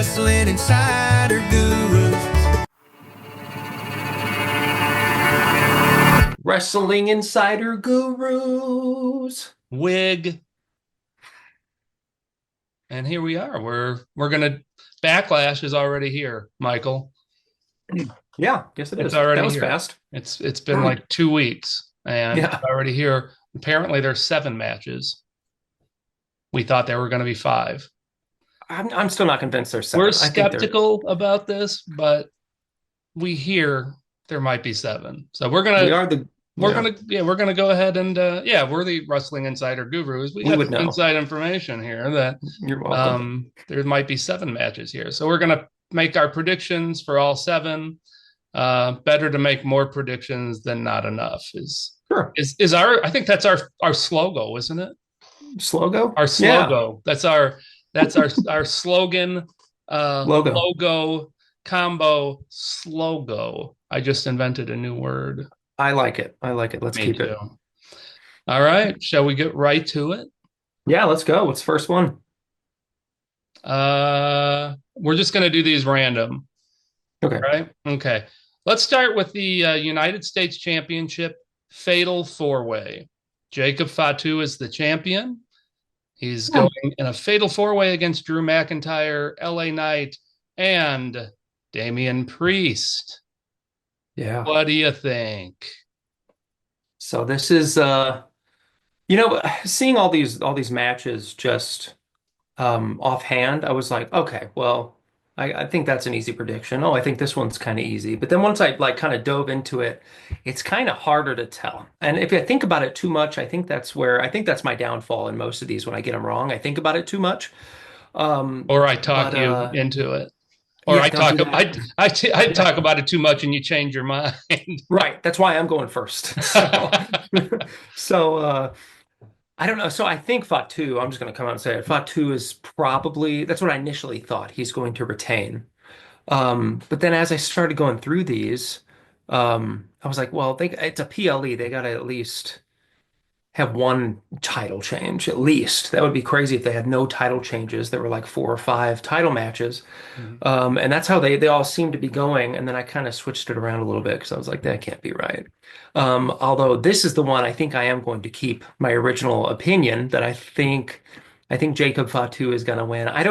Wrestling Insider Gurus. Wrestling Insider Gurus. Wig. And here we are. We're gonna Backlash is already here, Michael. Yeah, yes it is. It's already That was here. fast. It's been like 2 weeks and Yeah. it's already here. Apparently there's 7 matches. We thought there were going to be 5. I'm still not convinced there's 7. We're I think skeptical about this, but we hear there might be 7. So we're gonna we're gonna go ahead and we're the Wrestling Insider Gurus. We have would know. inside information here that You're welcome. there might be 7 matches here. So we're gonna make our predictions for all 7. Better to make more predictions than not enough is our I think that's our slogan, isn't it? Slogo? Our slogan. Yeah. That's our slogan. Logo combo slogo. I just invented a new word. I like it. Let's keep it. All right. Shall we get right to it? Yeah, let's go. What's the first one? We're just going to do these random. Okay. Right? Okay. Let's start with the United States Championship Fatal 4-Way. Jacob Fatu is the champion. He's going in a Fatal 4-Way against Drew McIntyre, LA Knight, and Damian Priest. Yeah. What do you think? So this is seeing all these matches just offhand, I was like, okay, well, I think that's an easy prediction. Oh, I think this one's kind of easy. But then once I like kind of dove into it, it's kind of harder to tell. And if I think about it too much, I think that's my downfall in most of these when I get them wrong. I think about it too much. Or I talk you into it. Or I talk about it too much and you change your mind. Right. That's why I'm going first. So I don't know. So I think Fatu, I'm just going to come out and say it. Fatu is probably, that's what I initially thought he's going to retain. But then as I started going through these, I was like, well, it's a PLE. They got to at least have one title change, at least. That would be crazy if they had no title changes. There were like 4 or 5 title matches. And that's how they all seemed to be going. And then I kind of switched it around a little bit because I was like, that can't be right. Although this is the one I think I am going to keep my original opinion that I think Jacob Fatu is going to win. I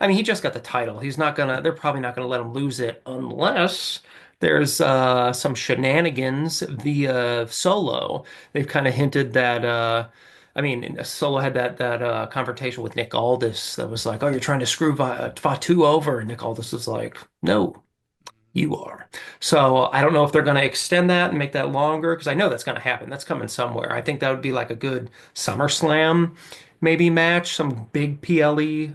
mean, he just got the title. They're probably not going to let him lose it unless there's some shenanigans via Solo. They've kind of hinted that I mean, Solo had that confrontation with Nick Aldis that was like, "Oh, you're trying to screw Fatu over," and Nick Aldis was like, "No, you are." So I don't know if they're going to extend that and make that longer because I know that's going to happen. That's coming somewhere. I think that would be like a good SummerSlam maybe match, some big PLE,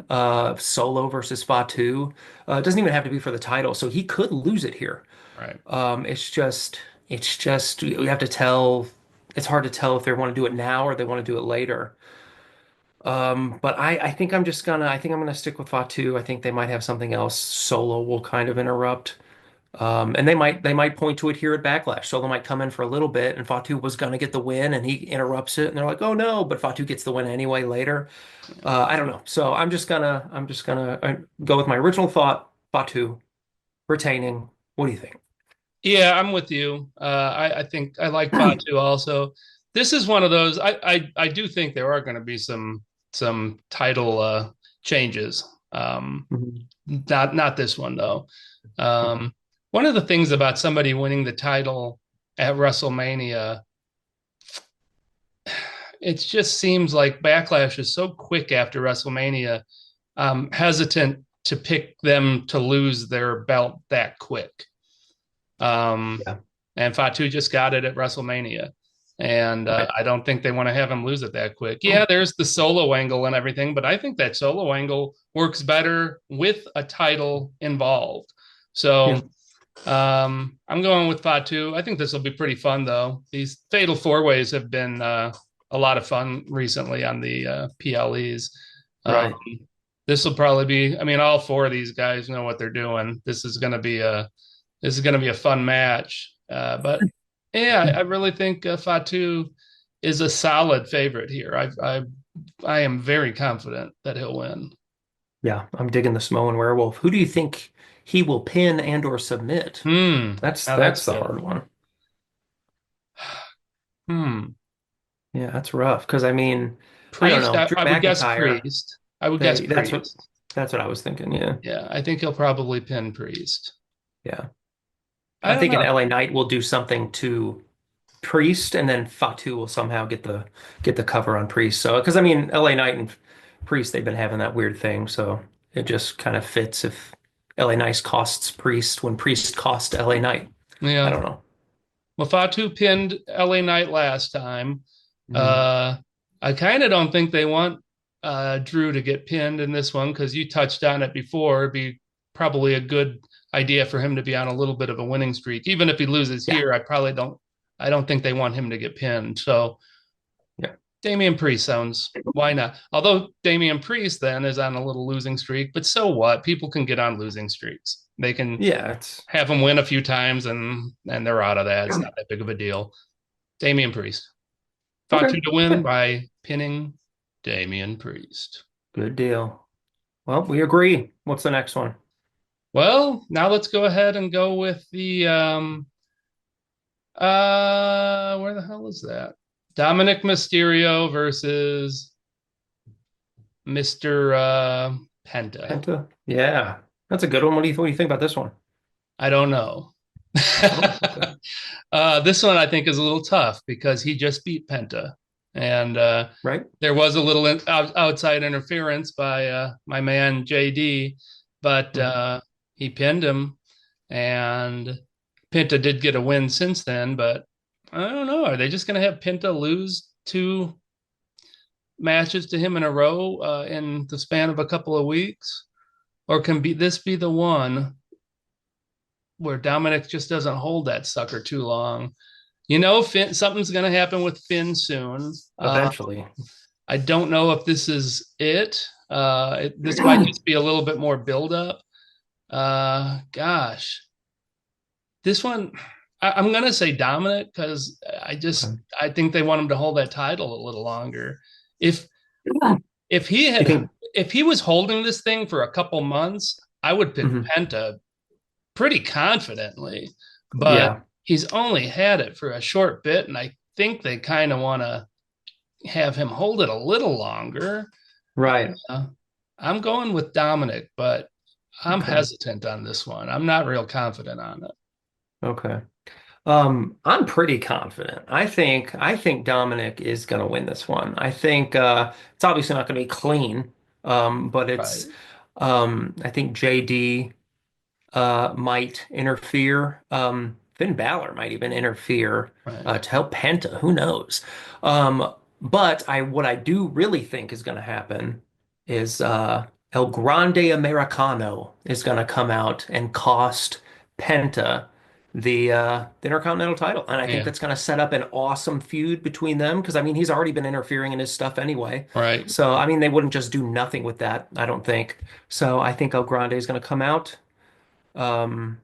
Solo versus Fatu. It doesn't even have to be for the title, so he could lose it here. Right. It's just we have to tell. It's hard to tell if they want to do it now or they want to do it later. But I think I'm gonna stick with Fatu. I think they might have something else. Solo will kind of interrupt. And they might point to it here at Backlash. Solo might come in for a little bit, and Fatu was gonna get the win, and he interrupts it, and they're like, "Oh no!" But Fatu gets the win anyway later. I don't know. So I'm just gonna go with my original thought. Fatu retaining. What do you think? Yeah, I'm with you. I think I like Fatu also. This is one of those. I do think there are going to be some title changes. Not this one though. One of the things about somebody winning the title at WrestleMania, it just seems like Backlash is so quick after WrestleMania. Hesitant to pick them to lose their belt that quick. And Fatu just got it at WrestleMania. And I don't think they want to have him lose it that quick. Yeah, there's the Solo angle and everything, but I think that Solo angle works better with a title involved. So I'm going with Fatu. I think this will be pretty fun, though. These Fatal 4-Ways have been a lot of fun recently on the PLEs. Right. This will probably be, I mean, all 4 of these guys know what they're doing. This is going to be a fun match. But yeah, I really think Fatu is a solid favorite here. I am very confident that he'll win. Yeah, I'm digging the Samoan Werewolf. Who do you think he will pin and or submit? Now that's That's the good. hard one. Hmm. Yeah, that's rough. Because I mean, I don't Priest, know. Drew I would guess McIntyre, Priest. I would guess they Priest. that's what I was thinking. Yeah. Yeah, I think he'll probably pin Priest. Yeah. I I'm don't thinking know. LA Knight will do something to Priest, and then Fatu will somehow get the cover on Priest. So, because I mean, LA Knight and Priest, they've been having that weird thing, so it just kind of fits if LA Knight costs Priest when Priest cost LA Knight. I Yeah. don't know. Well, Fatu pinned LA Knight last time. Mhm. Uh, I kind of don't think they want Drew to get pinned in this one because you touched on it before. It'd be probably a good idea for him to be on a little bit of a winning streak. Even if he loses Yeah, here, I don't think they want him to get pinned. So yeah, Damian Priest sounds, why not? Although Damian Priest then is on a little losing streak, but so what? People can get on losing streaks. They can yeah. It's have him win a few times and they're out of that. It's not that big of a deal. Damian Priest. okay. Fatu to win Yeah, by pinning Damian Priest. good deal. Well, we agree. What's the next one? Well, now let's go ahead and go with the where the hell is that? Dominik Mysterio versus Mr. Penta. Penta? Yeah, that's a good one. What do you think about this one? I don't know. Oh, okay. This one I think is a little tough because he just beat Penta, and Right? there was a little outside interference by my man JD, but Mhm. he pinned him, and Penta did get a win since then. But I don't know. Are they just going to have Penta lose two matches to him in a row in the span of a couple of weeks, or can this be the one where Dominik just doesn't hold that sucker too long? You know, Finn, something's going to happen with Finn soon. Eventually. I don't know if this is it. This might just be a little bit more buildup. Gosh, this one, I'm going to say Dominik because Okay. I think they want him to hold that title a little longer. If if he You had think? if he was holding this thing for a couple months, I would pick Mhm. Penta pretty confidently. But Yeah. he's only had it for a short bit, and I think they kind of want to have him hold it a little longer. Right. Uh, I'm going with Dominik, but I'm Okay. hesitant on this one. I'm not real confident on it. Okay. I'm pretty confident. I think Dominic is going to win this one. I think it's obviously not going to be clean, but Right. I think JD might interfere. Finn Balor might even interfere Right. to help Penta. Who knows? But what I do really think is going to happen is El Grande Americano is going to come out and cost Penta the Intercontinental title, and I think Yeah. that's going to set up an awesome feud between them because I mean he's already been interfering in his stuff anyway. Right. So I mean they wouldn't just do nothing with that, I don't think. So I think El Grande is going to come out. Um,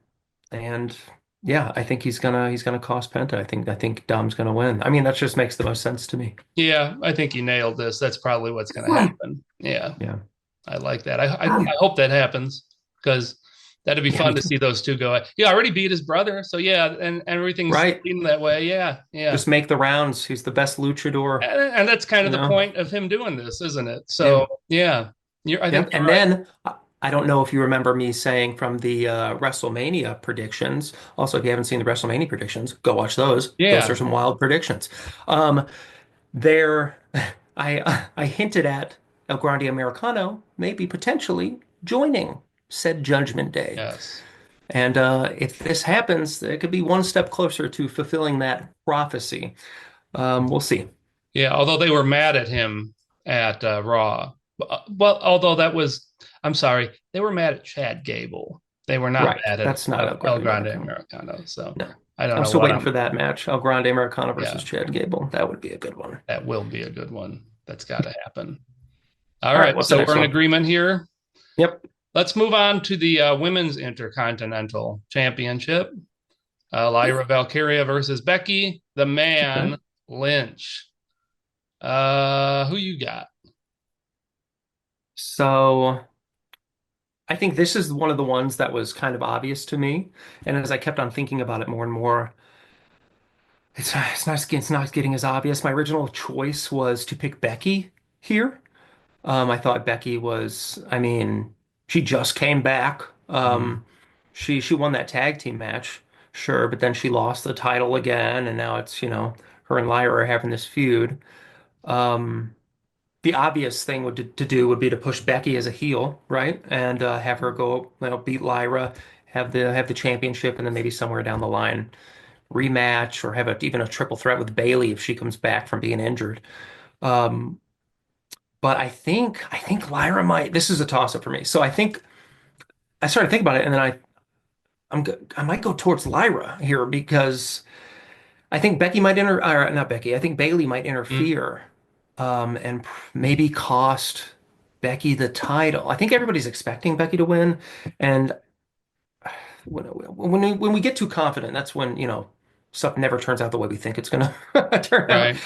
and yeah, I think he's gonna cost Penta. I think Dom's gonna win. I mean, that just makes the most sense to me. Yeah, I think you nailed this. That's probably what's going to happen. Yeah, Yeah. I like that. I hope that happens because that'd be Yeah, fun me to too. see those two go. He already beat his brother, so yeah, and everything's Right. leading that way. Yeah, yeah. Just make the rounds. He's the best luchador, And that's kind you of the know? point of him doing this, isn't it? Yeah. So yeah, I think Yep. you're And right. then I don't know if you remember me saying from the WrestleMania predictions. Also, if you haven't seen the WrestleMania predictions, go watch those. Those are Yeah, some wild predictions. Um, there, I hinted at El Grande Americano maybe potentially joining said Judgment Day. yes. And if this happens, it could be one step closer to fulfilling that prophecy. We'll see. Yeah, although they were mad at him at Raw. Well, although that was, I'm sorry, they were mad at Chad Gable. They were not Right. mad at That's not El El Grande Grande Americano. Americano. So No. I don't I'm know still what waiting for I'm, that match. El Grande Americano versus yeah, Chad Gable. That would be a good one. that will be a good one. That's got to happen. All All right. right. What's the So next we're in one? agreement here. Yep. Let's move on to the Women's Intercontinental Championship. Lyra Valkyria versus Becky, the Okay. man, Lynch. Who you got? So I think this is one of the ones that was kind of obvious to me. And as I kept on thinking about it more and more, it's not getting as obvious. My original choice was to pick Becky here. I thought Becky was, I mean, she just came back. Mhm. She won that tag team match, sure, but then she lost the title again, and now it's, her and Lyra are having this feud. Um, the obvious thing to do would be to push Becky as a heel, right? And have her go, beat Lyra, have the championship, and then maybe somewhere down the line rematch or have even a triple threat with Bayley if she comes back from being injured. Um, but I think Lyra might. This is a toss up for me. So I think I started thinking about it, and then I might go towards Lyra here because I think Becky might or not Becky. I think Bayley might Mm. interfere, and maybe cost Becky the title. I think everybody's expecting Becky to win, and when we get too confident, that's when stuff never turns out the way we think it's going to turn out. Right.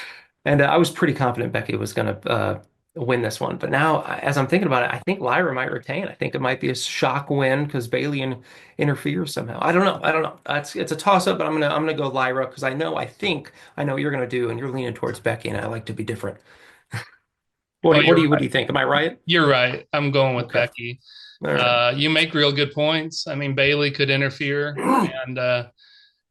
And I was pretty confident Becky was going to win this one. But now, as I'm thinking about it, I think Lyra might retain. I think it might be a shock win because Bailey interferes somehow. I don't know. I don't know. It's a toss up, but I'm gonna go Lyra because I know what you're gonna do, and you're leaning towards Becky, and I like to be different. What Oh, do you, what you're do you what do right. you think? Am I right? You're right. I'm going with Okay. Becky. All right. You make real good points. I mean, Bailey could interfere and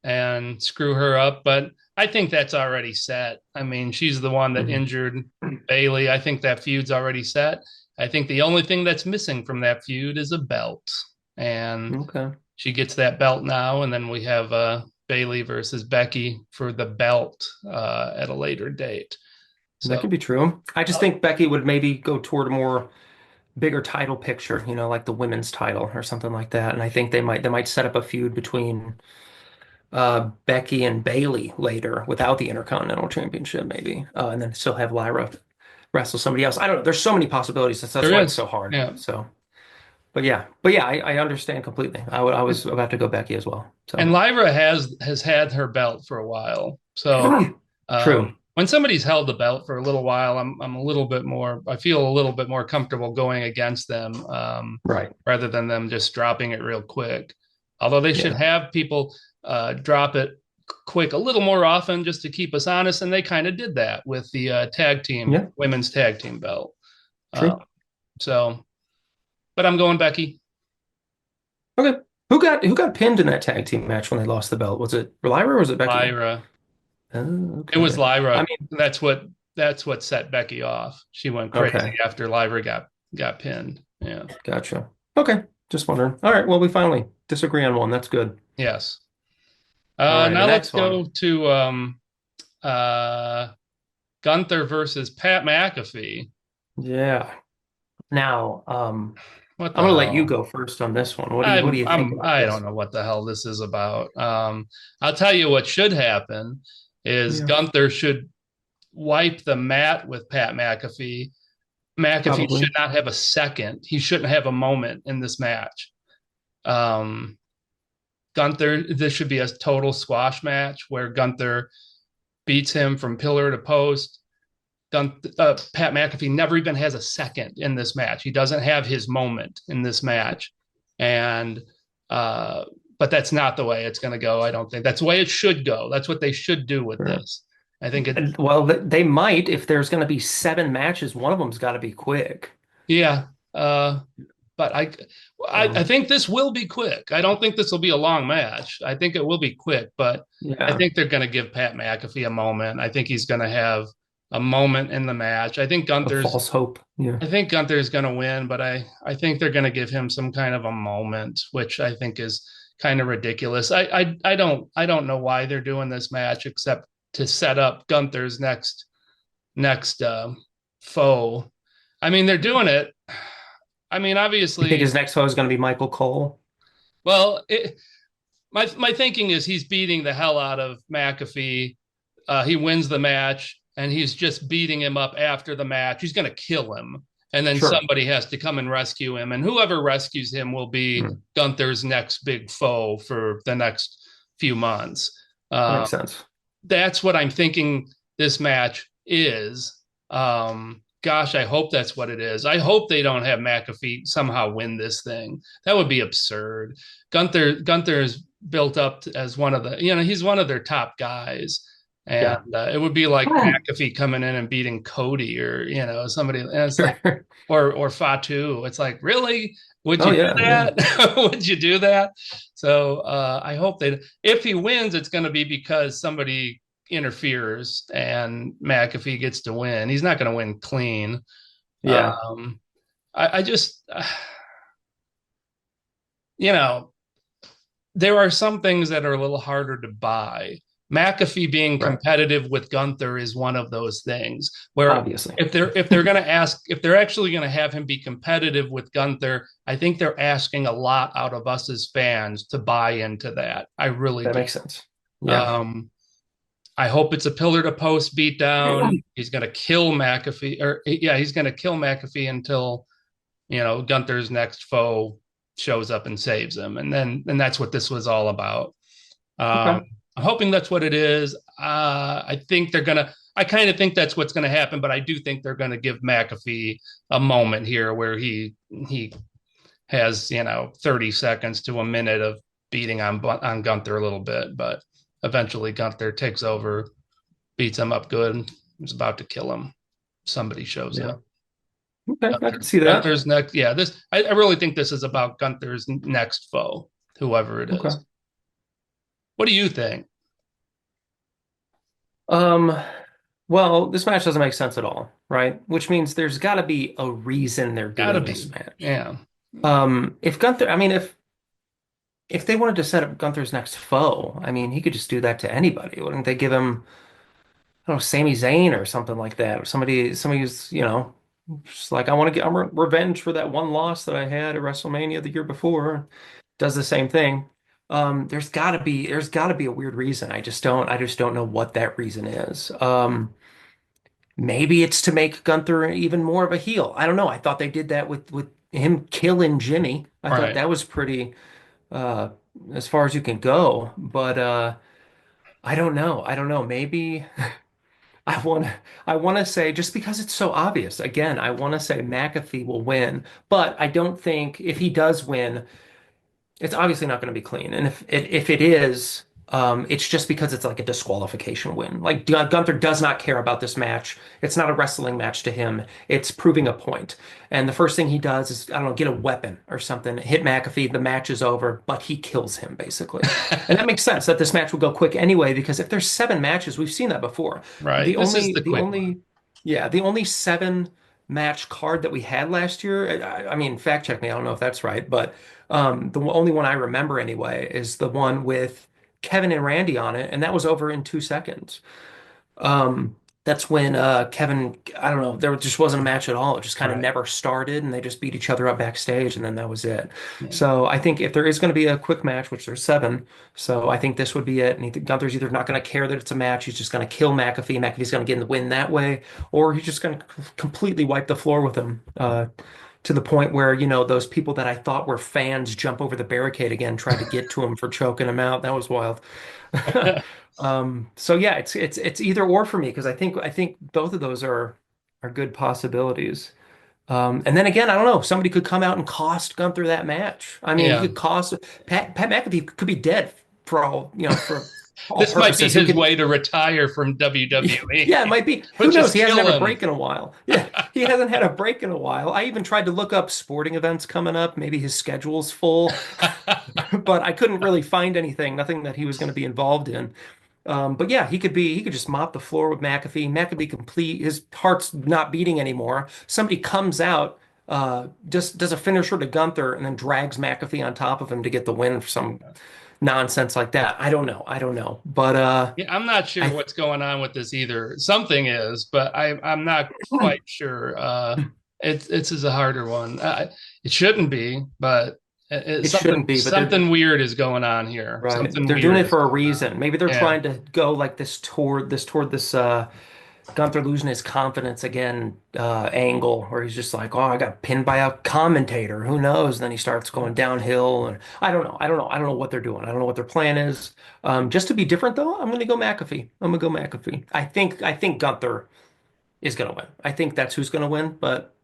and screw her up, but I think that's already set. I mean, she's the one that Mhm. injured Bailey. I think that feud's already set. I think the only thing that's missing from that feud is a belt, and Okay. she gets that belt now, and then we have Bailey versus Becky for the belt at a later date. That So could be true. I just think Becky would maybe go toward a more bigger title picture, like the women's title or something like that. And I think they might set up a feud between Becky and Bailey later without the Intercontinental Championship, maybe, and then still have Lyra wrestle somebody else. I don't know. There's so many possibilities. That's there why it's is, so hard. yeah. So, but yeah, I understand completely. I was about to go Becky as well. And So, Lyra has had her belt for a while. So true. when somebody's held the belt for a little while, I'm a little bit more. I feel a little bit more comfortable going against them Right. rather than them just dropping it real quick. Although they should Yeah. have people drop it quick a little more often just to keep us honest, and they kind of did that with the tag team Yeah. women's tag team belt. Uh, True. so, but I'm going Becky. Okay. Who got pinned in that tag team match when they lost the belt? Was it Lyra or was it Becky? Lyra. Oh, It was okay. I Lyra. mean, That's what set Becky off. She went crazy okay. after Lyra got pinned. Yeah. Gotcha. Okay. Just wondering. All right. Well, we finally disagree on one. That's good. Yes. All right. The Now let's next go one. to uh, Gunther versus Pat McAfee. Yeah. Now, What I'm the gonna let you hell? go first on this one. What do you think about I don't this? know what the hell this is about. I'll tell you what should happen is Yeah, Gunther should wipe the mat with Pat McAfee. McAfee should probably. not have a second. He shouldn't have a moment in this match. Um, Gunther, this should be a total squash match where Gunther beats him from pillar to post. Pat McAfee never even has a second in this match. He doesn't have his moment in this match, and uh, but that's not the way it's going to go. I don't think that's the way it should go. That's what they should do with Sure. this. I think it. Well, they might if there's gonna be 7 matches. One of them's got to be quick. Yeah. But I So, think this will be quick. I don't think this will be a long match. I think it will be quick, but I yeah, think they're going to give Pat McAfee a moment. I think he's going to have a moment in the match. a false hope. Yeah, I think Gunther's going to win, but I think they're going to give him some kind of a moment, which I think is kind of ridiculous. I don't know why they're doing this match except to set up Gunther's next foe. I mean, they're doing it. I mean, you think obviously, his next foe is gonna be Michael Cole? well, my thinking is he's beating the hell out of McAfee. He wins the match, and he's just beating him up after the match. He's going to kill him, and then Sure. somebody has to come and rescue him, and whoever rescues him will be Hmm. Gunther's next big foe for the next few months. Uh, Makes sense. that's what I'm thinking this match is. gosh, I hope that's what it is. I hope they don't have McAfee somehow win this thing. That would be absurd. Gunther is built up as one of the, he's one of their top guys. And Yeah. it would be like Oh, McAfee coming in and beating Cody or, somebody. And it's like, sure. or Fatu. It's like, really? Would Oh you do yeah, yeah. that? Would you do that? So I hope if he wins, it's going to be because somebody interferes and McAfee gets to win. He's not going to win clean. Yeah. Um, I just, you know, there are some things that are a little harder to buy. McAfee being Right. competitive with Gunther is one of those things where Obviously. if they're going to ask if they're actually going to have him be competitive with Gunther, I think they're asking a lot out of us as fans to buy into that. I really That do. makes sense. Yeah. Um, I hope it's a pillar to post beatdown. He's going to kill McAfee, or yeah, he's going to kill McAfee until Gunther's next foe shows up and saves him, and that's what this was all about. Okay. I'm hoping that's what it is. I think they're gonna. I kind of think that's what's going to happen, but I do think they're going to give McAfee a moment here where he has 30 seconds to a minute of beating on Gunther a little bit, but eventually Gunther takes over, beats him up good, is about to kill him. Somebody shows Yeah. up. Okay. I can see that. Gunther's next. Yeah, I really think this is about Gunther's next foe, whoever it Okay. is. What do you think? Um, well, this match doesn't make sense at all, right? Which means there's got to be a reason they're Gotta doing this be. match. Yeah. If Gunther, I mean, if they wanted to set up Gunther's next foe, I mean, he could just do that to anybody. Wouldn't they give him, I don't know, Sami Zayn or something like that, or somebody who's, just like I want to get revenge for that one loss that I had at WrestleMania the year before. Does the same thing. There's got to be a weird reason. I just don't know what that reason is. Maybe it's to make Gunther even more of a heel. I don't know. I thought they did that with him killing Jimmy. I thought Right. that was pretty uh as far as you can go. But I don't know. I don't know. Maybe I want to say just because it's so obvious. Again, I want to say McAfee will win, but I don't think if he does win, it's obviously not going to be clean. And if it is, it's just because it's like a disqualification win. Like Gunther does not care about this match. It's not a wrestling match to him. It's proving a point. And the first thing he does is, I don't know, get a weapon or something, hit McAfee. The match is over, but he kills him basically. And that makes sense that this match will go quick anyway, because if there's 7 matches, we've seen that before. Right. The This is only, the the quick one. only, yeah, the only 7 match card that we had last year. I mean, fact check me. I don't know if that's right, but the only one I remember anyway is the one with Kevin and Randy on it, and that was over in 2 seconds. That's when Kevin, I don't know, there just wasn't a match at all. It just kind of Right. never started, and they just beat each other up backstage, and then that was it. Yeah. So I think if there is going to be a quick match, which there's 7, so I think this would be it. And Gunther's either not going to care that it's a match, he's just going to kill McAfee. McAfee's going to get in the win that way, or he's just going to completely wipe the floor with him. To the point where, those people that I thought were fans jump over the barricade again, trying to get to him for choking him out. That was wild. So yeah, it's either or for me because I think both of those are good possibilities. And then again, I don't know. Somebody could come out and cost Gunther that match. I mean, he Yeah. could cost Pat McAfee could be dead for all This might be purposes. He his could, way to retire from WWE. yeah, it might be. Who But knows? just He hasn't kill had a him. break in a while. Yeah, he hasn't had a break in a while. I even tried to look up sporting events coming up. Maybe his schedule's full, but I couldn't really find anything, nothing that he was going to be involved in. But yeah, he could just mop the floor with McAfee. McAfee complete, his heart's not beating anymore. Somebody comes out, just does a finisher to Gunther and then drags McAfee on top of him to get the win for some nonsense like that. I don't know. I don't know. But Yeah, I'm not sure I what's going on with this either. Something is, but I'm not quite sure. It's is a harder one. It shouldn't be, but it something shouldn't be, but they're something weird is going on here. right. Something They're doing weird it is for a going on. reason. Maybe they're Yeah. trying to go like this toward this Gunther losing his confidence again angle where he's just like, oh, I got pinned by a commentator. Who knows? Then he starts going downhill, and I don't know. I don't know. I don't know what they're doing. I don't know what their plan is. Just to be different, though, I'm going to go McAfee. I'm going to go McAfee. I think Gunther. is going to win. I think that's who's going to win, but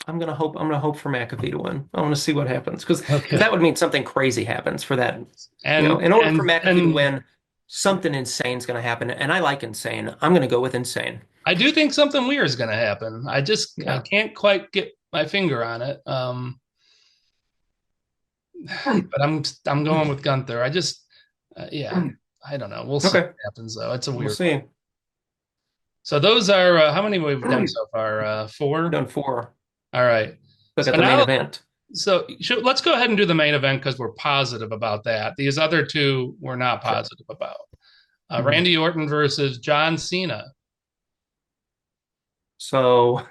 I'm gonna hope for McAfee to win. I want to see what happens because Okay. that would mean something crazy happens for that. And In order for and McAfee to and win, something insane is going to happen, and I like insane. I'm going to go with insane. I do think something weird is going to happen. I Yeah. can't quite get my finger on it. But I'm going with Gunther. Yeah, I don't know. We'll see what Okay, happens though. It's a we'll weird one. see. So those are how many we've done so far? Four. Done four. All right. Look So at the main now, event. let's go ahead and do the main event because we're positive about that. These other two we're not Sure. positive about. Mhm. Randy Orton versus John Cena. So,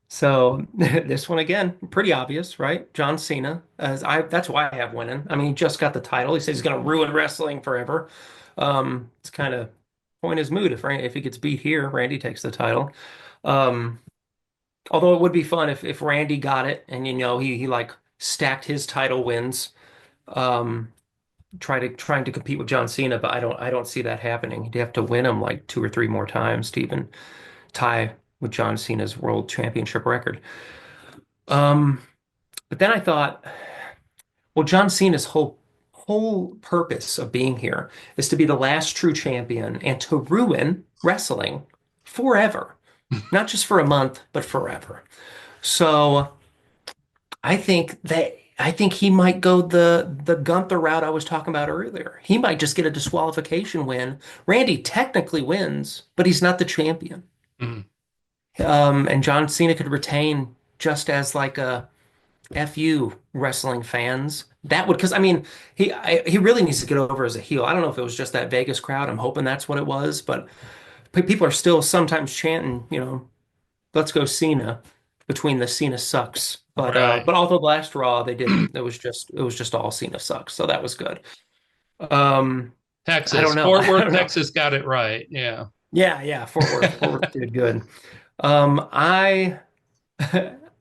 so this one again, pretty obvious, right? John Cena, that's why I have winning. I mean, he just got the title. He says he's going to ruin wrestling forever. It's kind of point his mood if he gets beat here, Randy takes the title. Um, although it would be fun if Randy got it and he like stacked his title wins, um, trying to compete with John Cena, but I don't see that happening. He'd have to win him like two or three more times to even tie with John Cena's world championship record. Um, but then I thought, well, John Cena's whole purpose of being here is to be the last true champion and to ruin wrestling forever. Not just for a month, but forever. So I think he might go the Gunther route I was talking about earlier. He might just get a disqualification win. Randy technically wins, but he's not the champion. Mm. And John Cena could retain just as like a FU wrestling fans. That would because I mean he really needs to get over as a heel. I don't know if it was just that Vegas crowd. I'm hoping that's what it was, but people are still sometimes chanting, let's go Cena between the Cena sucks. Right. But although the last Raw they didn't, it was just all Cena sucks. So that was good. Um I don't Texas, know. Fort I Worth, don't know. Texas got it right. Yeah. Yeah, Fort Worth did good. I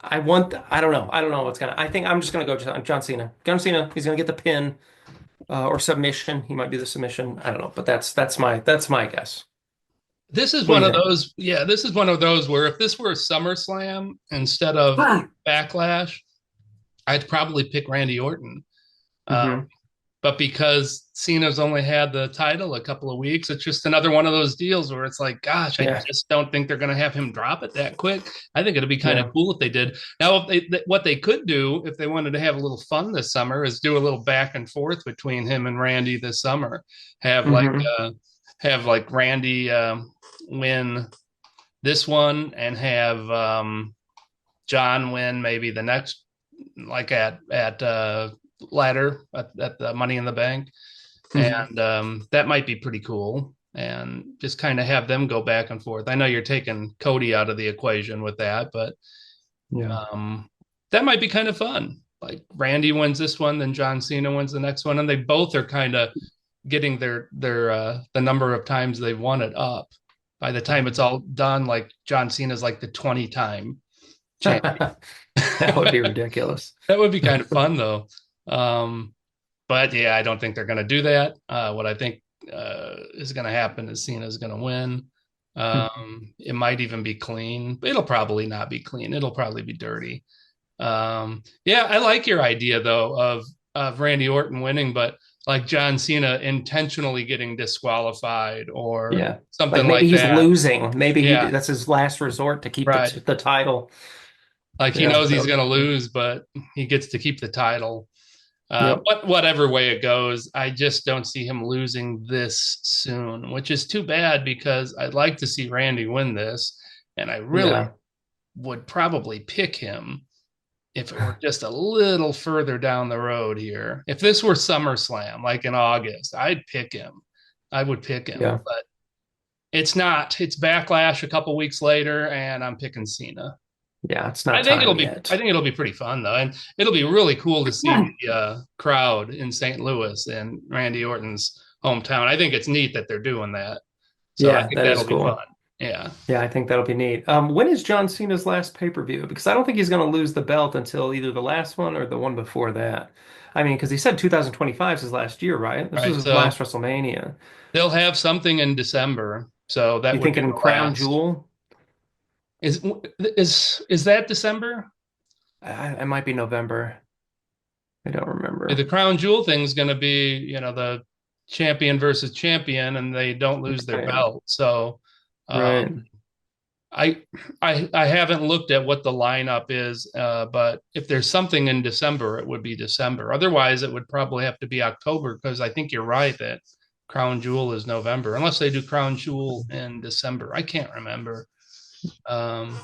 I don't know. I don't know what's gonna. I think I'm just gonna go John Cena. John Cena. He's gonna get the pin or submission. He might be the submission. I don't know, but that's my guess. This is What do one you of think? those, yeah, this is one of those where if this were SummerSlam instead of Backlash, I'd probably pick Randy Orton. Uh, Hmm. but because Cena's only had the title a couple of weeks, it's just another one of those deals where it's like, gosh, I Yeah, just don't think they're going to have him drop it that quick. I think it'd be kind of yeah. cool if they did. Now, what they could do if they wanted to have a little fun this summer is do a little back and forth between him and Randy this summer. Have like Hmm. uh, have like Randy win this one and have John win maybe the next, like at ladder at the Money in the Bank, Hmm. and that might be pretty cool. And just kind of have them go back and forth. I know you're taking Cody out of the equation with that, but Yeah, um, that might be kind of fun. Like Randy wins this one, then John Cena wins the next one, and they both are kind of getting their the number of times they've won it up. By the time it's all done, like John Cena's like the 20-time champion. that would be ridiculous. That would be kind of fun though. Um, but yeah, I don't think they're going to do that. What I think is going to happen is Cena's going to win. It might even be clean, but it'll probably not be clean. It'll probably be dirty. Yeah, I like your idea though of Randy Orton winning, but like John Cena intentionally getting disqualified or Yeah, like something maybe like he's that. losing. Yeah, That's his last resort to keep right. the title. Like he Yeah, knows that he's would be going to funny. lose, but he gets to keep the title. Yep. Whatever way it goes, I just don't see him losing this soon, which is too bad because I'd like to see Randy win this, and I really Yeah. would probably pick him if it were just a little further down the road here. If this were SummerSlam, like in August, I'd pick him. I would pick him, Yeah. but it's not. It's Backlash a couple weeks later, and I'm picking Cena. Yeah, it's not time I yet. think it'll be pretty fun though, and it'll be really cool to see the crowd in St. Louis in Randy Orton's hometown. I think it's neat that they're doing that, so I Yeah, think that is that'll be fun. cool. Yeah, Yeah, I think that'll be neat. When is John Cena's last pay-per-view? Because I don't think he's going to lose the belt until either the last one or the one before that. I mean, because he said 2025 is his last year, right? This is right. his So last WrestleMania. they'll have something in December, so that You would be thinking the Crown last. Jewel? Is that December? It might be November. I don't remember. The crown jewel thing is going to be, the champion versus champion, and they don't lose their Right. belt. So, Right. I I haven't looked at what the lineup is, but if there's something in December, it would be December. Otherwise, it would probably have to be October because I think you're right that Crown Jewel is November, unless they do Crown Jewel in December. I can't remember. Um,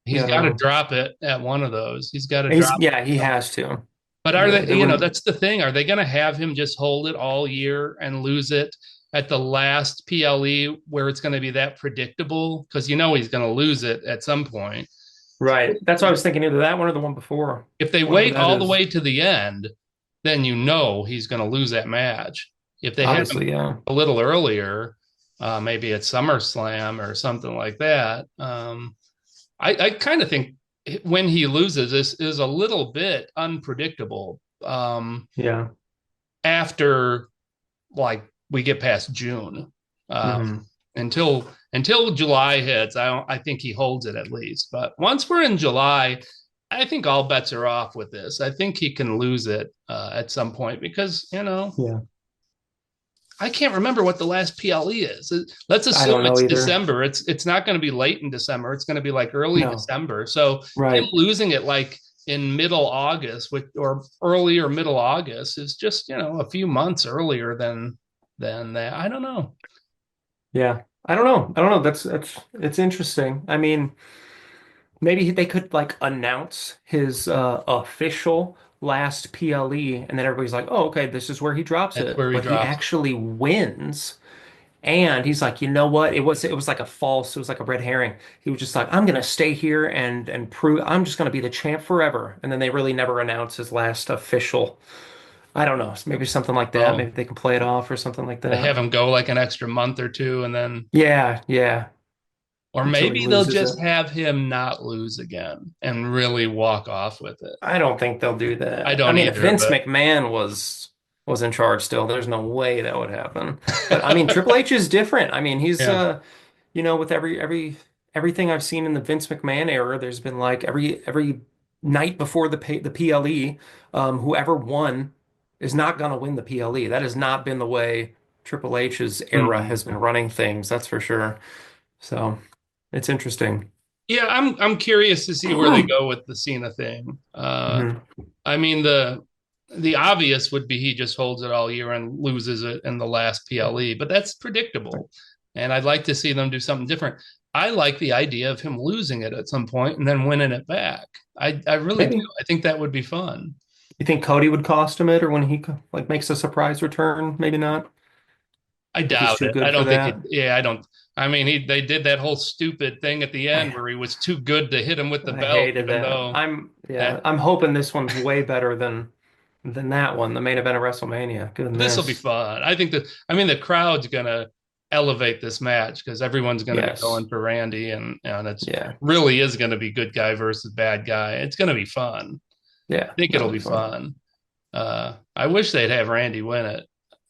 Yeah, he's I got don't to know. drop it at one of those. He's got to drop. Yeah, he has to. But are They they, wouldn't. that's the thing. Are they going to have him just hold it all year and lose it at the last PLE where it's going to be that predictable? Because he's going to lose it at some point. Right. That's why I was thinking either that one or the one before. If they Whatever wait that all the is. way to the end, then he's going to lose that match. If they have him Obviously, yeah. a little earlier, maybe at SummerSlam or something like that, I kind of think when he loses, this is a little bit unpredictable. Yeah. After like we get past June, Hmm. until July hits, I think he holds it at least. But once we're in July, I think all bets are off with this. I think he can lose it at some point because Yeah. I can't remember what the last PLE is. Let's I assume don't know it's either. December. It's not going to be late in December. It's going to be like early No. December. So him Right. losing it like in middle August, or early or middle August, is just a few months earlier than that. I don't know. Yeah. I don't know. I don't know. That's it's interesting. I mean, maybe they could like announce his official last PLE and then everybody's like, "Oh, okay, this is where he drops That's it." where he But he drops. actually wins. And he's like, you know what? It was like it was like a red herring. He was just like, I'm gonna stay here and prove I'm just gonna be the champ forever. And then they really never announce his last official. I don't know. Maybe something like that. Oh, Maybe they can play it off or something like they that. have him go like an extra month or two, and then, Yeah, yeah. or Until he maybe they'll loses just it. have him not lose again and really walk off with it. I don't think they'll do I that. I don't mean, if either, Vince but McMahon was in charge still, there's no way that would happen. But I mean, Triple H is different. I mean, he's yeah. with everything I've seen in the Vince McMahon era, there's been like every night before the PLE, whoever won is not going to win the PLE. That has not been the way Triple H's era Hmm. has been running things, that's for sure. So it's interesting. Yeah, I'm curious to see where they go with the Cena thing. Mhm. I mean the obvious would be he just holds it all year and loses it in the last PLE, but that's predictable. And I'd like to see them do something different. I like the idea of him losing it at some point and then winning it back. I really do. Maybe. I think that would be fun. You think Cody would cost him it, or when he like makes a surprise return? Maybe not. I If he's doubt too it. I good for don't think it. that. Yeah, I don't. I mean, they did that whole stupid thing at the end I where he was too good to hit him with the I belt, hated even that. though Yeah, that I'm hoping this one's way better than that one, the main event of WrestleMania. this will be Goodness. fun. I think that. I mean, the crowd's gonna elevate this match because everyone's going to be Yes. going for Randy, and it's Yeah. really is going to be good guy versus bad guy. It's going to be fun. Yeah. I think it'll That'll be be fun. fun. I wish they'd have Randy win it.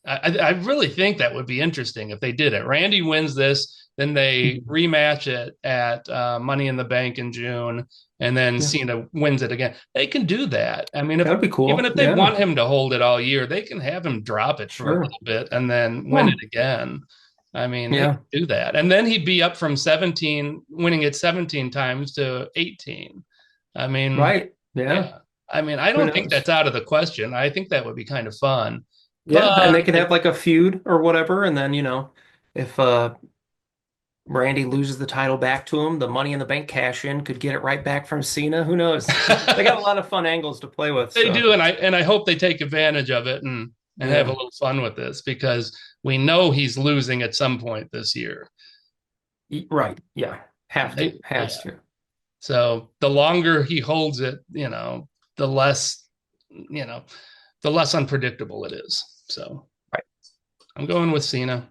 I really think that would be interesting if they did it. Randy wins this, then they Mhm. rematch it at Money in the Bank in June, and then Yeah. Cena wins it again. They can do that. I mean, if That would be even cool. if they Yeah. want him to hold it all year, they can have him drop it for a Sure. little bit and then win it Hmm. again. I mean, they Yeah. can do that. And then he'd be up from 17, winning it 17 times to 18. I mean, Right. Yeah. yeah. I mean, I Who don't think knows? that's out of the question. I think that would be kind of fun. Yeah. But And they could have like a feud or whatever. And then, if Randy loses the title back to him, the Money in the Bank cash in could get it right back from Cena. Who knows? They got a lot of fun angles to play with. they So, do, and I hope they take advantage of it and have a yeah. little fun with this because we know he's losing at some point this year. Right. Yeah. Have to. Yeah. Has to. So the longer he holds it, the less, you know, the less unpredictable it is. So Right. I'm going with Cena.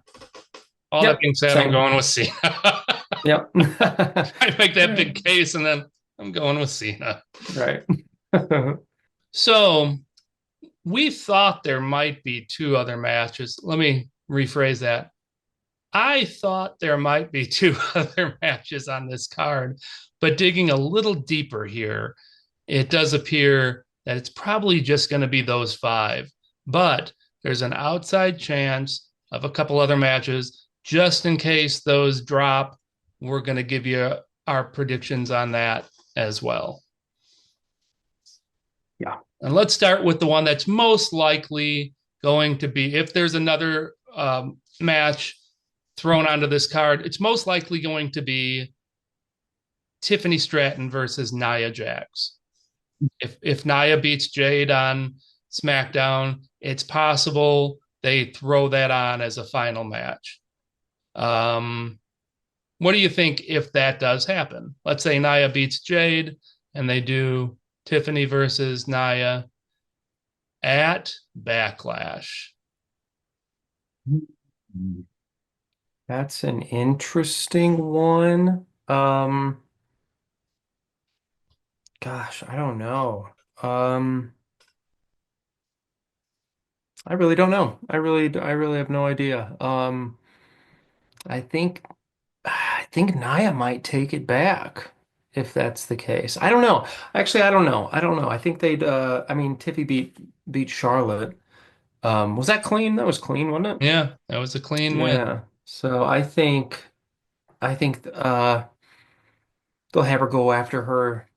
All that Yep. being said, I'm Same. going with Cena. Yep. I make that Right. big case and then I'm going with Cena. Right. So we thought there might be two other matches. Let me rephrase that. I thought there might be two other matches on this card, but digging a little deeper here, it does appear that it's probably just going to be those five. But there's an outside chance of a couple other matches. Just in case those drop, we're going to give you our predictions on that as well. Yeah. And let's start with the one that's most likely going to be, if there's another match thrown onto this card, it's most likely going to be Tiffany Stratton versus Nia Jax. If Nia beats Jade on SmackDown, it's possible they throw that on as a final match. What do you think if that does happen? Let's say Nia beats Jade and they do Tiffany versus Nia at Backlash. That's an interesting one. Gosh, I don't know. Um, I really don't know. I really have no idea. I think, I think Nia might take it back if that's the case. I don't know. Actually, I don't know. I don't know. I think they'd. I mean, Tiffy beat Charlotte. Was that clean? That was clean, wasn't it? Yeah, that was a clean win. Yeah. So I think they'll have her go after her,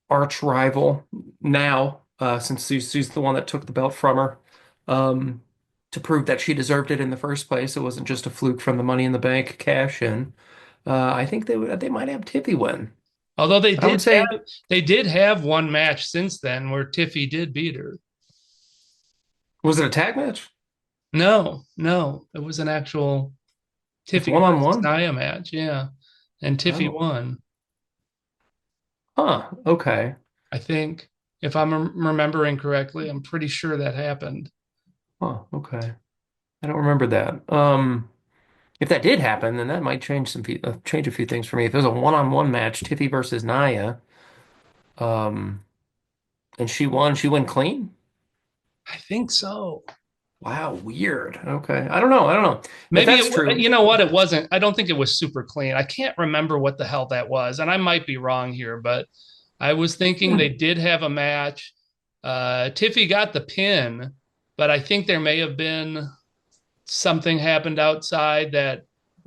arch rival now, since she's the one that took the belt from her, um, to prove that she deserved it in the first place. It wasn't just a fluke from the Money in the Bank cash in. I think they might have Tiffy win. Although I would say, they did have one match since then where Tiffy did beat her. was it a tag match? No, no, it was an actual It's Tiffy one on versus one. Nia match. Yeah, and Tiffy Oh, won. huh. Okay. I think if I'm remembering correctly, I'm pretty sure that happened. Huh. Okay. I don't remember that. If that did happen, then that might change a few things for me. If it was a one-on-one match, Tiffy versus Nia, um, and she won clean. I think so. Wow, weird. Okay. I don't know. I don't know. If Maybe that's true, you know what? It wasn't. I don't think it was super clean. I can't remember what the hell that was, and I might be wrong here, but I was thinking they did have a match. Tiffy got the pin, but I think there may have been something happened outside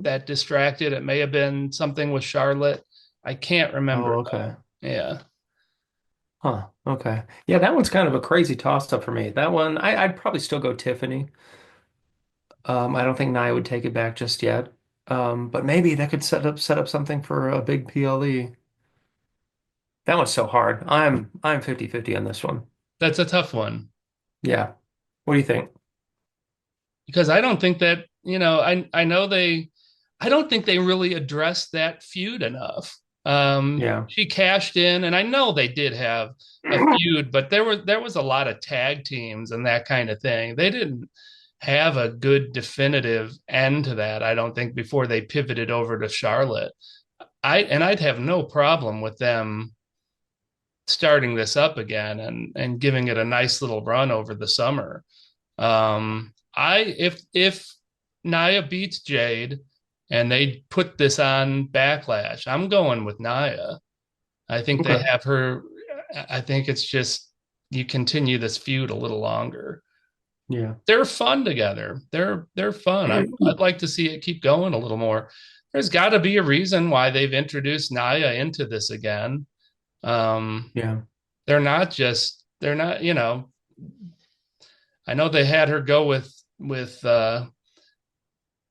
that distracted. It may have been something with Charlotte. I can't remember oh, though. okay. Yeah. Huh. Okay. Yeah, that one's kind of a crazy toss-up for me. That one, I'd probably still go Tiffany. I don't think Nia would take it back just yet. But maybe that could set up something for a big PLE. That one's so hard. I'm 50-50 on this one. That's a tough one Yeah. What do you think? because I don't think that, I know I don't think they really addressed that feud enough. Yeah. She cashed in, and I know they did have a feud, but there was a lot of tag teams and that kind of thing. They didn't have a good definitive end to that, I don't think, before they pivoted over to Charlotte. I'd have no problem with them starting this up again and giving it a nice little run over the summer. If Nia beats Jade and they put this on Backlash, I'm going with Nia. I think they Okay. have her. I think it's just you continue this feud a little longer. Yeah. They're fun together. They're fun. I'd like to see it keep going a little more. There's got to be a reason why they've introduced Nia into this again. Um, Yeah. they're not, I know they had her go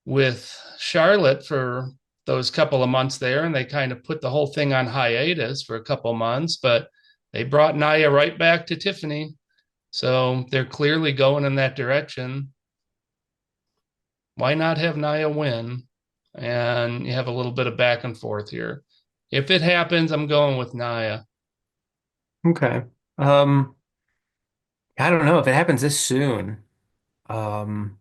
with Charlotte for those couple of months there, and they kind of put the whole thing on hiatus for a couple of months, but they brought Nia right back to Tiffany. So they're clearly going in that direction. Why not have Nia win? And you have a little bit of back and forth here. If it happens, I'm going with Nia. Okay. Um, I don't know if it happens this soon. Um,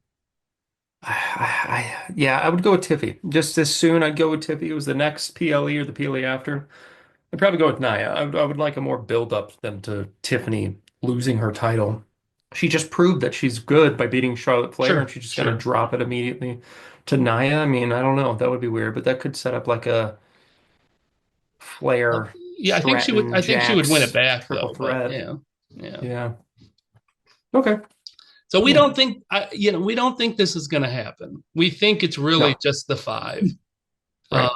yeah, I would go with Tiffy. Just as soon, I'd go with Tiffy. It was the next PLE or the PLE after. I'd probably go with Nia. I would like a more build up than to Tiffany losing her title. She just proved that she's good by beating Charlotte Flair, and Sure, she's just gonna sure. drop it immediately to Nia. I mean, I don't know. That would be weird, but that could set up like a Flair, Yeah, I think she would. Stratton, I think she would win it Jax back triple though. But threat. yeah, yeah. Yeah. Okay. So we Yeah. don't think, we don't think this is going to happen. We think it's really No. just the five. Right.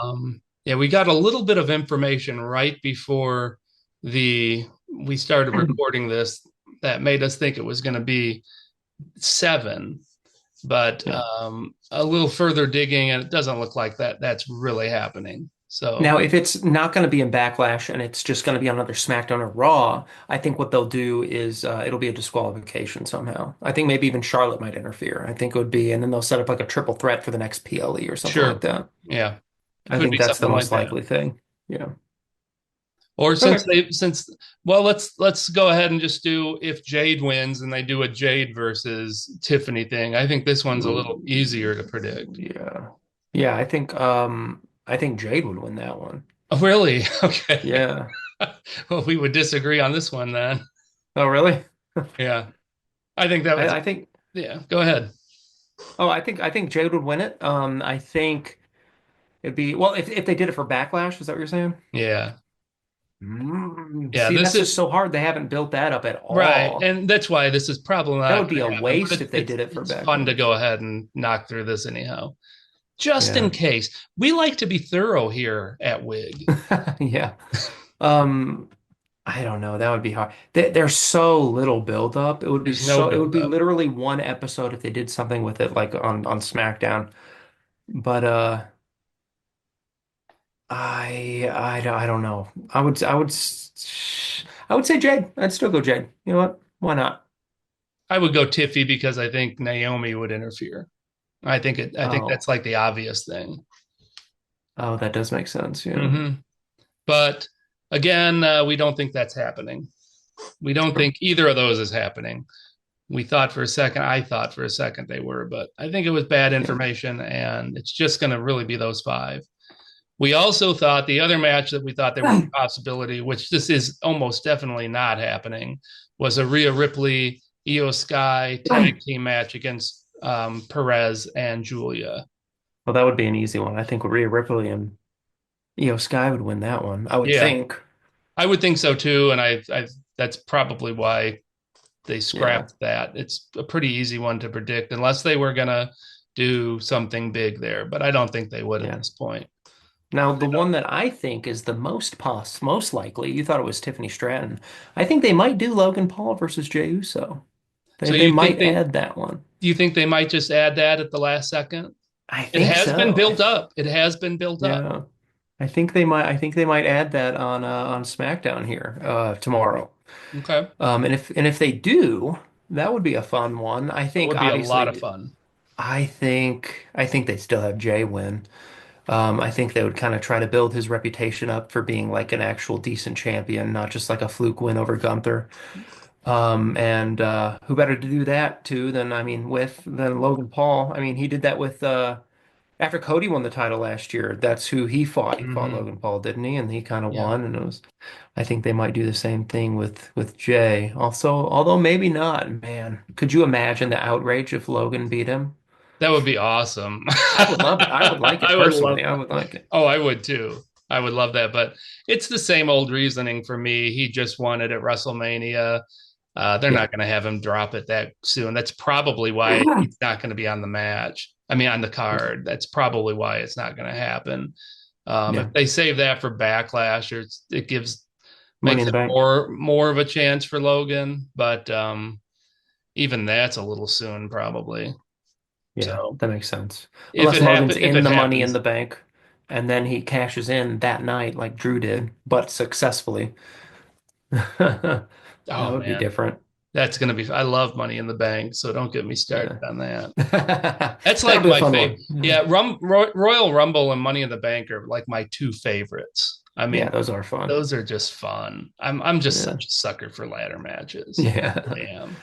Yeah, we got a little bit of information right before we started recording this that made us think it was going to be seven, but Yeah. a little further digging, and it doesn't look like that's really happening. So Now, if it's not going to be in Backlash and it's just going to be on either SmackDown or Raw, I think what they'll do is it'll be a disqualification somehow. I think maybe even Charlotte might interfere. I think it would be, and then they'll set up like a triple threat for the next PLE or something like sure, that. yeah, it I could think be that's the something like most that. likely thing. Yeah. Or Okay. well, let's go ahead and just do if Jade wins and they do a Jade versus Tiffany thing. I think this one's a little easier to predict. Yeah. Yeah, I think Jade would win that one. Oh, really? Okay. Yeah. Well, we would disagree on this one then. Oh, really? Yeah. I think that was I think yeah, go ahead. I think Jade would win it. I think it'd be well if they did it for Backlash, is that what you're saying? Yeah. Yeah, See, this that's just is so hard. They haven't built that up at right. all. And that's why this is probably That not would be going a to happen, but waste if they did it for it's fun to Backlash. go ahead and knock through this anyhow. Just in Yeah. case. We like to be thorough here at WIG. Yeah. Um, I don't know. That would be hard. There's so little build up. There's no It would build be up. literally one episode if they did something with it like on SmackDown. But I don't know. I would say Jade. I'd still go Jade. You know what? Why not? I would go Tiffy because I think Naomi would interfere. I think Oh, that's like the obvious thing. oh, that does make sense. Yeah. Hmm. But again, we don't think that's happening. We don't Sure. think either of those is happening. We thought for a second, I thought for a second they were, but I think it was bad Yeah. information, and it's just going to really be those five. We also thought the other match that we thought there was a possibility, which this is almost definitely not happening, was a Rhea Ripley Io Sky tag team match against Perez and Julia. Well, that would be an easy one. I think Rhea Ripley and Io Sky would win that one. I would Yeah, think. I would think so too, and I that's probably why they Yeah. scrapped that. It's a pretty easy one to predict, unless they were gonna do something big there, but I don't think they would at Yeah. this point. Now, the one that I think is the most likely, you thought it was Tiffany Stratton. I think they might do Logan Paul versus Jey Uso. So They might add that one. you think they might just add that at the last second? I It think has been so. built up. It has been built up. Yeah. I think they might add that on SmackDown here tomorrow. Okay. And if they do, that would be a fun one. I That think would be a lot of obviously fun. I think they still have Jay win. I think they would kind of try to build his reputation up for being like an actual decent champion, not just like a fluke win over Gunther. And who better to do that to than than Logan Paul? I mean, he did that with after Cody won the title last year. That's who he fought. He fought Hmm. Logan Paul, didn't he? And he kind of Yeah. won. And it was, I think they might do the same thing with Jay. Also, although maybe not. Man, could you imagine the outrage if Logan beat him? That would be awesome. I would love it. I would like it I would love personally. I would like it. Oh, I would too. I would love that. But it's the same old reasoning for me. He just won it at WrestleMania. They're Yeah. not going to have him drop it that soon. That's probably why he's not going to be on the match. I mean, on the card. That's probably why it's not going to happen. Yeah. If they save that for Backlash, or it Money makes in the it Bank. more of a chance for Logan. But even that's a little soon, probably. Yeah, So that makes sense. Unless Logan's if in it the Money in happens, the Bank and then he cashes in that night like Drew did, but successfully. That oh would be man, different. that's gonna be. I love Money in the Bank, so don't get me started Yeah. on that. That's That'll like be a my fun favorite. one. Yeah. Yeah, Royal Rumble and Money in the Bank are like my two favorites. I Yeah, mean, those are fun. those are just fun. I'm just Yeah. such a sucker for ladder matches. I Yeah. really am.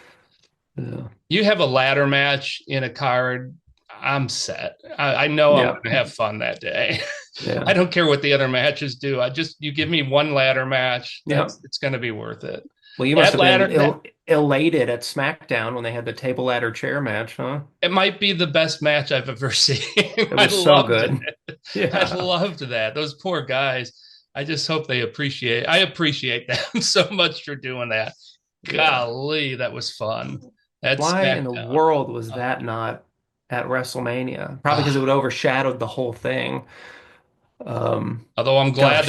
Yeah. You have a ladder match in a card, I'm set. I know I'm Yeah. going to have fun that day. I Yeah. don't care what the other matches do. You give me one ladder match. Yeah. It's going to be worth it. Well, you must That have been ladder that elated at SmackDown when they had the table ladder chair match, huh? It might be the best match I've ever seen. It I was so loved good. it. Yeah. I loved that. Those poor guys. I just hope they appreciate. I appreciate them so much for doing that. Golly, that was fun. That's Why in the SmackDown. world was that not at WrestleMania? Probably because it would overshadowed the whole thing. Although I'm glad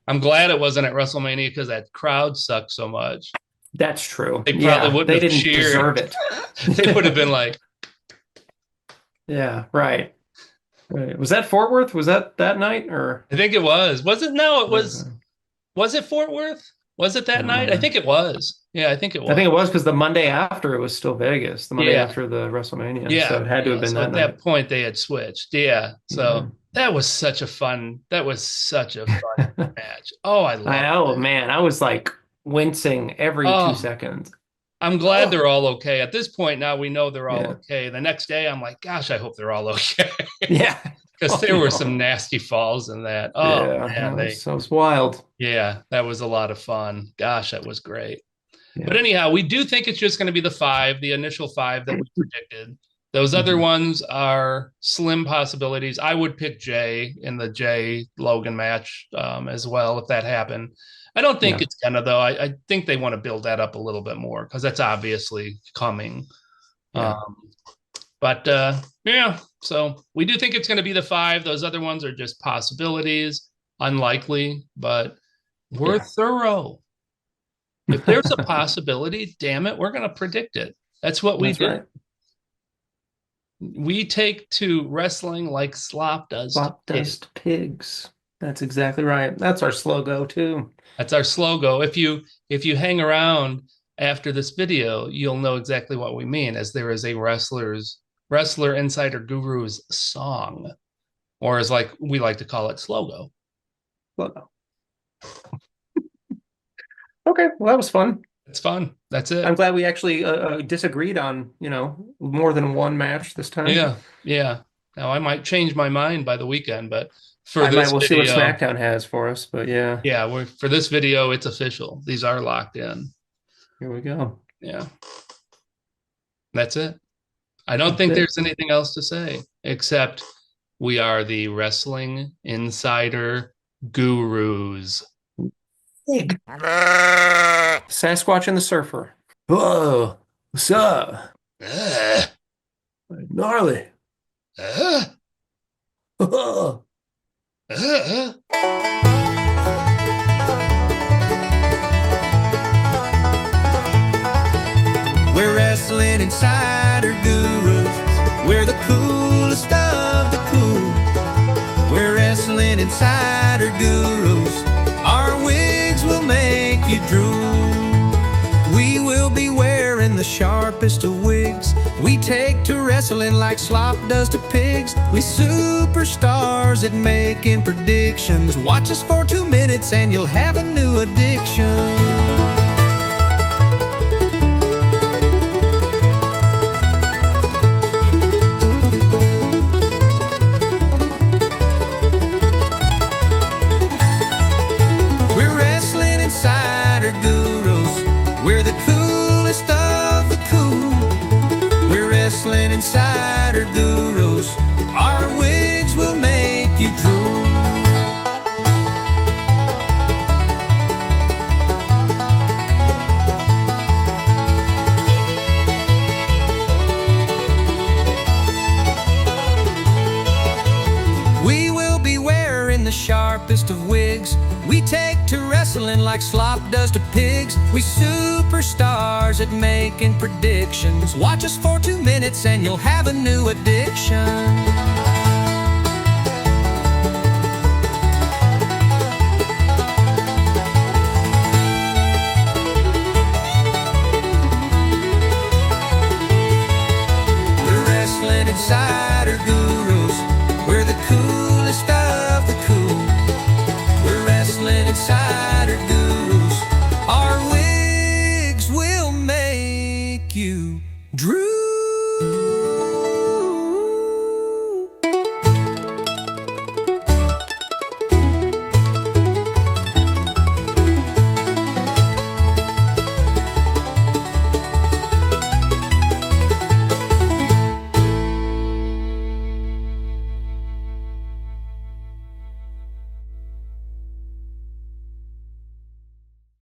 I'm glad it wasn't at WrestleMania because that crowd sucked so much. That's true. They probably wouldn't have didn't cheered. deserve it. They would have been like, yeah, right. Was that Fort Worth? Was that night or? I think it was. Was it? No, it was. Okay. Was it Fort Worth? Was it that night? I think it was. Yeah, I think it was. I think it was because the Monday after it was still Vegas. The Monday after the WrestleMania. Yeah. So it had to have been that night. At that point they had switched. Yeah. So that was such a fun match. Oh, I know, it. Man. I was like wincing every 2 seconds. I'm glad they're all okay. At this point now we know they're all okay. The next day I'm like, gosh, I hope they're all okay. Yeah. Because there were some nasty falls in that. Oh, man. That was wild. Yeah, that was a lot of fun. Gosh, that was great. Yeah. But anyhow, we do think it's just going to be the initial 5 that we predicted. Those other ones are slim possibilities. I would pick Jay in the Jay Logan match as well if that happened. I don't think it's gonna though. I think they want to build that up a little bit more because that's obviously coming. Yeah. So we do think it's going to be the 5. Those other ones are just possibilities, unlikely, but we're thorough. If there's a possibility, damn it, we're going to predict it. That's what we do. Right. We take to wrestling like slop does. Slop does to pigs. That's exactly right. That's our slogan too. That's our slogan. If you hang around after this video, you'll know exactly what we mean, as there is a Wrestler Insider Guru's song, or as like we like to call it, slogo. Slogo. Okay, well that was fun. It's fun. That's it. I'm glad we actually disagreed on more than one match this time. Yeah. Now I might change my mind by the weekend, but we'll see what SmackDown has for us. But for this video, it's official. These are locked in. Here we go. Yeah, that's it. I don't think there's anything else to say except we are the Wrestling Insider Gurus. Sasquatch and the Surfer. Whoa, what's up? Gnarly. We're Wrestling Insider Gurus. We're the coolest of the cool. We're Wrestling Insider Gurus. Our wigs will make you drool. We will be wearing the sharpest of wigs. We take to wrestling like slop does to pigs. We superstars at making predictions. Watch us for 2 minutes and you'll have a new addiction. Insider Gurus, our wigs will make you drool. We will be wearing the sharpest of wigs. We take to wrestling like slop does to pigs. We superstars at making predictions. Watch us for 2 minutes and you'll have a new addiction.